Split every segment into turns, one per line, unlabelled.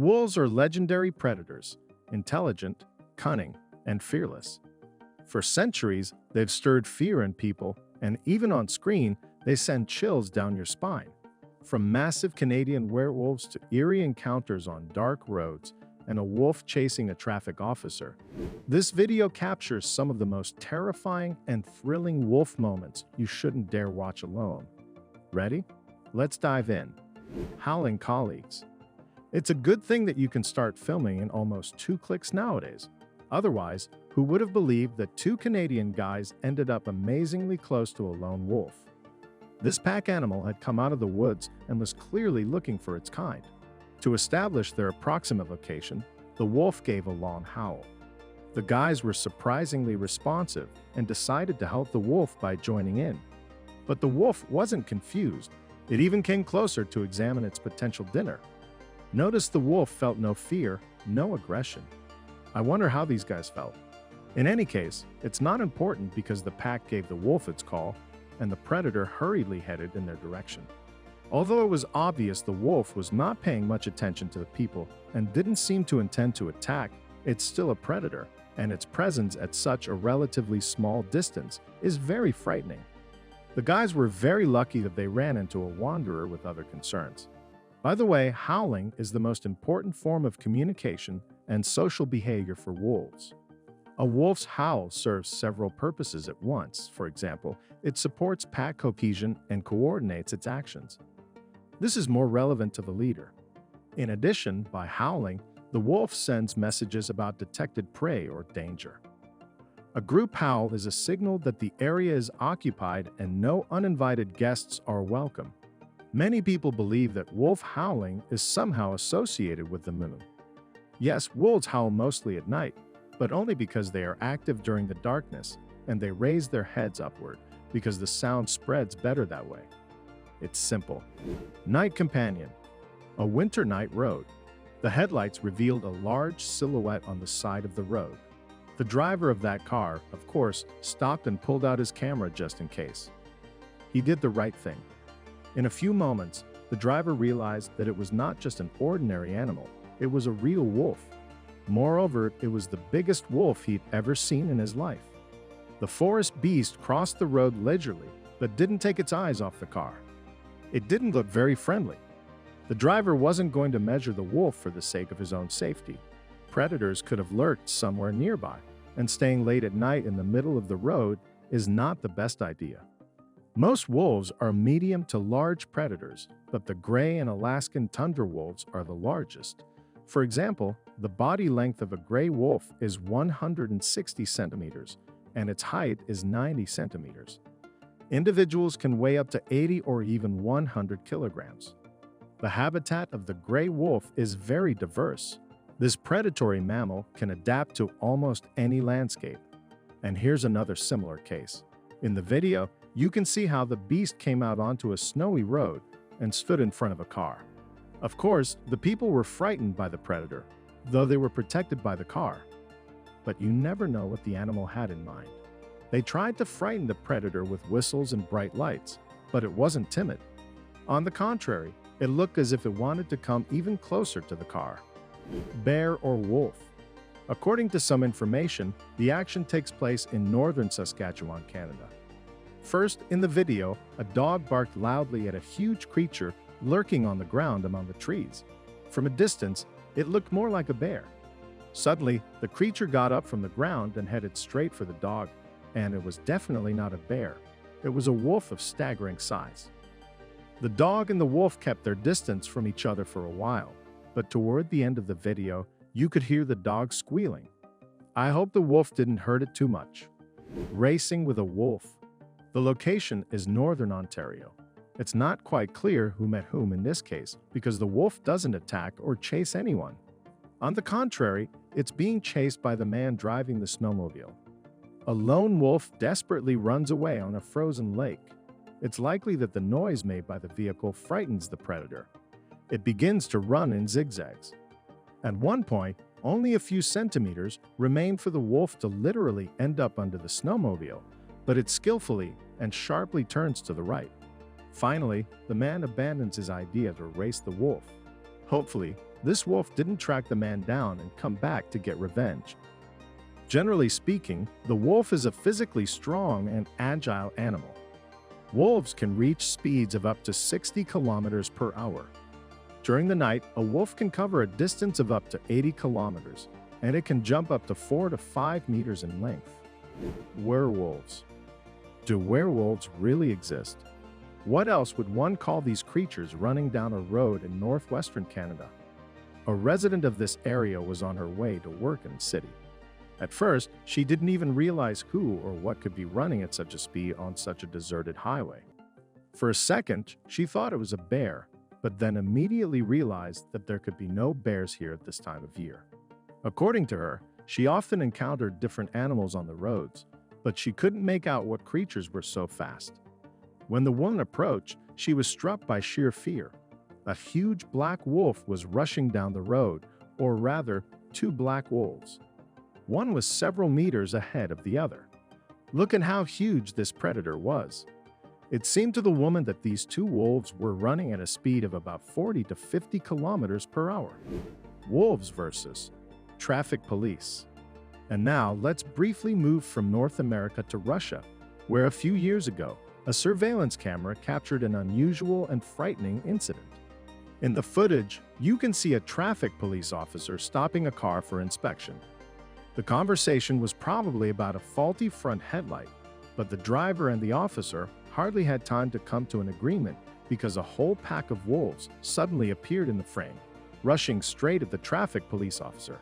Wolves are legendary predators, intelligent, cunning, and fearless. For centuries, they've stirred fear in people, and even on screen, they send chills down your spine. From massive Canadian werewolves to eerie encounters on dark roads and a wolf chasing a traffic officer, this video captures some of the most terrifying and thrilling wolf moments you shouldn't dare watch alone. Ready? Let's dive in. Howling colleagues. It's a good thing that you can start filming in almost 2 clicks nowadays. Otherwise, who would have believed that 2 Canadian guys ended up amazingly close to a lone wolf? This pack animal had come out of the woods and was clearly looking for its kind. To establish their approximate location, the wolf gave a long howl. The guys were surprisingly responsive and decided to help the wolf by joining in. But the wolf wasn't confused. It even came closer to examine its potential dinner. Notice the wolf felt no fear, no aggression. I wonder how these guys felt. In any case, it's not important because the pack gave the wolf its call, and the predator hurriedly headed in their direction. Although it was obvious the wolf was not paying much attention to the people and didn't seem to intend to attack, it's still a predator, and its presence at such a relatively small distance is very frightening. The guys were very lucky that they ran into a wanderer with other concerns. By the way, howling is the most important form of communication and social behavior for wolves. A wolf's howl serves several purposes at once. For example, it supports pack cohesion and coordinates its actions. This is more relevant to the leader. In addition, by howling, the wolf sends messages about detected prey or danger. A group howl is a signal that the area is occupied and no uninvited guests are welcome. Many people believe that wolf howling is somehow associated with the moon. Yes, wolves howl mostly at night, but only because they are active during the darkness, and they raise their heads upward because the sound spreads better that way. It's simple. Night companion. A winter night road. The headlights revealed a large silhouette on the side of the road. The driver of that car, of course, stopped and pulled out his camera just in case. He did the right thing. In a few moments, the driver realized that it was not just an ordinary animal, it was a real wolf. Moreover, it was the biggest wolf he'd ever seen in his life. The forest beast crossed the road leisurely, but didn't take its eyes off the car. It didn't look very friendly. The driver wasn't going to measure the wolf for the sake of his own safety. Predators could have lurked somewhere nearby, and staying late at night in the middle of the road is not the best idea. Most wolves are medium to large predators, but the gray and Alaskan tundra wolves are the largest. For example, the body length of a gray wolf is 160 centimeters, and its height is 90 centimeters. Individuals can weigh up to 80 or even 100 kilograms. The habitat of the gray wolf is very diverse. This predatory mammal can adapt to almost any landscape. And here's another similar case. In the video, you can see how the beast came out onto a snowy road and stood in front of a car. Of course, the people were frightened by the predator, though they were protected by the car. But you never know what the animal had in mind. They tried to frighten the predator with whistles and bright lights, but it wasn't timid. On the contrary, it looked as if it wanted to come even closer to the car. Bear or wolf? According to some information, the action takes place in northern Saskatchewan, Canada. First, in the video, a dog barked loudly at a huge creature lurking on the ground among the trees. From a distance, it looked more like a bear. Suddenly, the creature got up from the ground and headed straight for the dog, and it was definitely not a bear. It was a wolf of staggering size. The dog and the wolf kept their distance from each other for a while, but toward the end of the video, you could hear the dog squealing. I hope the wolf didn't hurt it too much. Racing with a wolf. The location is northern Ontario. It's not quite clear who met whom in this case because the wolf doesn't attack or chase anyone. On the contrary, it's being chased by the man driving the snowmobile. A lone wolf desperately runs away on a frozen lake. It's likely that the noise made by the vehicle frightens the predator. It begins to run in zigzags. At one point, only a few centimeters remain for the wolf to literally end up under the snowmobile, but it skillfully and sharply turns to the right. Finally, the man abandons his idea to race the wolf. Hopefully, this wolf didn't track the man down and come back to get revenge. Generally speaking, the wolf is a physically strong and agile animal. Wolves can reach speeds of up to 60 kilometers per hour. During the night, a wolf can cover a distance of up to 80 kilometers, and it can jump up to 4 to 5 meters in length. Werewolves. Do werewolves really exist? What else would one call these creatures running down a road in northwestern Canada? A resident of this area was on her way to work in the city. At first, she didn't even realize who or what could be running at such a speed on such a deserted highway. For a second, she thought it was a bear, but then immediately realized that there could be no bears here at this time of year. According to her, she often encountered different animals on the roads, but she couldn't make out what creatures were so fast. When the woman approached, she was struck by sheer fear. A huge black wolf was rushing down the road, or rather, two black wolves. One was several meters ahead of the other. Look at how huge this predator was. It seemed to the woman that these two wolves were running at a speed of about 40 to 50 kilometers per hour. Wolves versus traffic police. And now let's briefly move from North America to Russia, where a few years ago, a surveillance camera captured an unusual and frightening incident. In the footage, you can see a traffic police officer stopping a car for inspection. The conversation was probably about a faulty front headlight, but the driver and the officer hardly had time to come to an agreement because a whole pack of wolves suddenly appeared in the frame, rushing straight at the traffic police officer.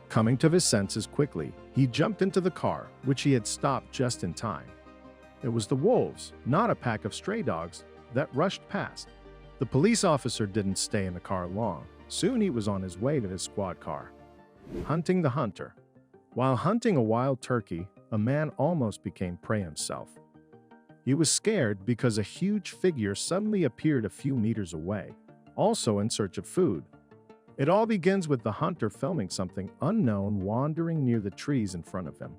Coming to his senses quickly, he jumped into the car, which he had stopped just in time. It was the wolves, not a pack of stray dogs, that rushed past. The police officer didn't stay in the car long. Soon he was on his way to his squad car. Hunting the hunter. While hunting a wild turkey, a man almost became prey himself. He was scared because a huge figure suddenly appeared a few meters away, also in search of food. It all begins with the hunter filming something unknown wandering near the trees in front of him.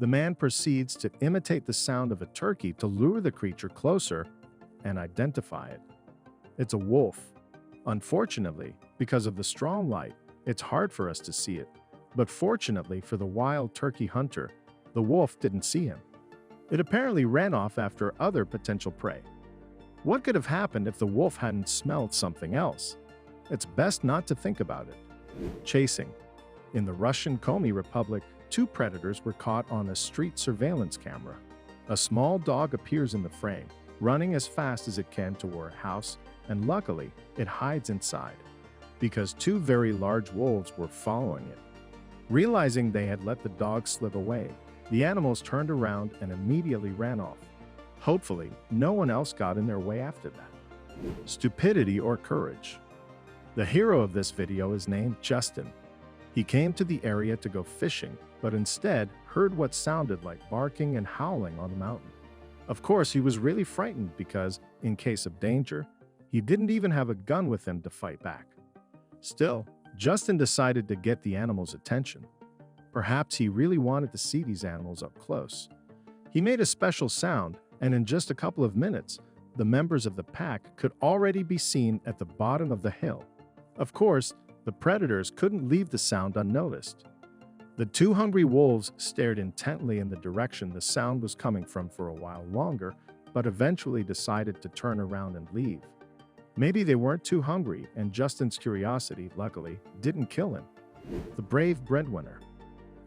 The man proceeds to imitate the sound of a turkey to lure the creature closer and identify it. It's a wolf. Unfortunately, because of the strong light, it's hard for us to see it. But fortunately for the wild turkey hunter, the wolf didn't see him. It apparently ran off after other potential prey. What could have happened if the wolf hadn't smelled something else? It's best not to think about it. Chasing. In the Russian Komi Republic, two predators were caught on a street surveillance camera. A small dog appears in the frame, running as fast as it can toward a house, and luckily, it hides inside, because two very large wolves were following it. Realizing they had let the dog slip away, the animals turned around and immediately ran off. Hopefully, no one else got in their way after that. Stupidity or courage. The hero of this video is named Justin. He came to the area to go fishing, but instead heard what sounded like barking and howling on the mountain. Of course, he was really frightened because, in case of danger, he didn't even have a gun with him to fight back. Still, Justin decided to get the animals' attention. Perhaps he really wanted to see these animals up close. He made a special sound, and in just a couple of minutes, the members of the pack could already be seen at the bottom of the hill. Of course, the predators couldn't leave the sound unnoticed. The two hungry wolves stared intently in the direction the sound was coming from for a while longer, but eventually decided to turn around and leave. Maybe they weren't too hungry, and Justin's curiosity, luckily, didn't kill him. The brave breadwinner.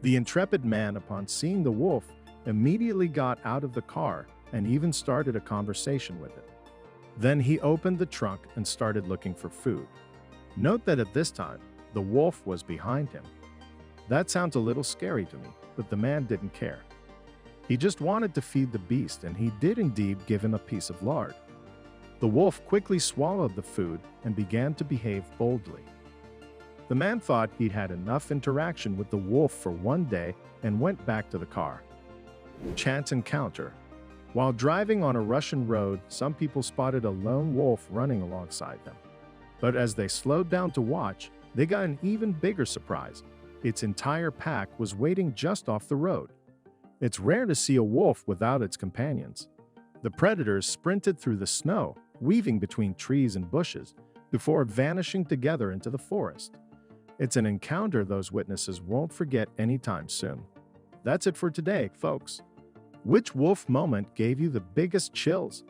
The intrepid man, upon seeing the wolf, immediately got out of the car and even started a conversation with it. Then he opened the trunk and started looking for food. Note that at this time, the wolf was behind him. That sounds a little scary to me, but the man didn't care. He just wanted to feed the beast, and he did indeed give him a piece of lard. The wolf quickly swallowed the food and began to behave boldly. The man thought he'd had enough interaction with the wolf for one day and went back to the car. Chance encounter. While driving on a Russian road, some people spotted a lone wolf running alongside them. But as they slowed down to watch, they got an even bigger surprise. Its entire pack was waiting just off the road. It's rare to see a wolf without its companions. The predators sprinted through the snow, weaving between trees and bushes, before vanishing together into the forest. It's an encounter those witnesses won't forget anytime soon. That's it for today, folks. Which wolf moment gave you the biggest chills?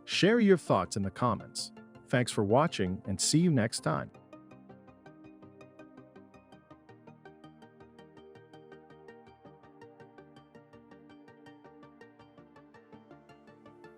Share your thoughts in the comments. Thanks for watching and see you next time.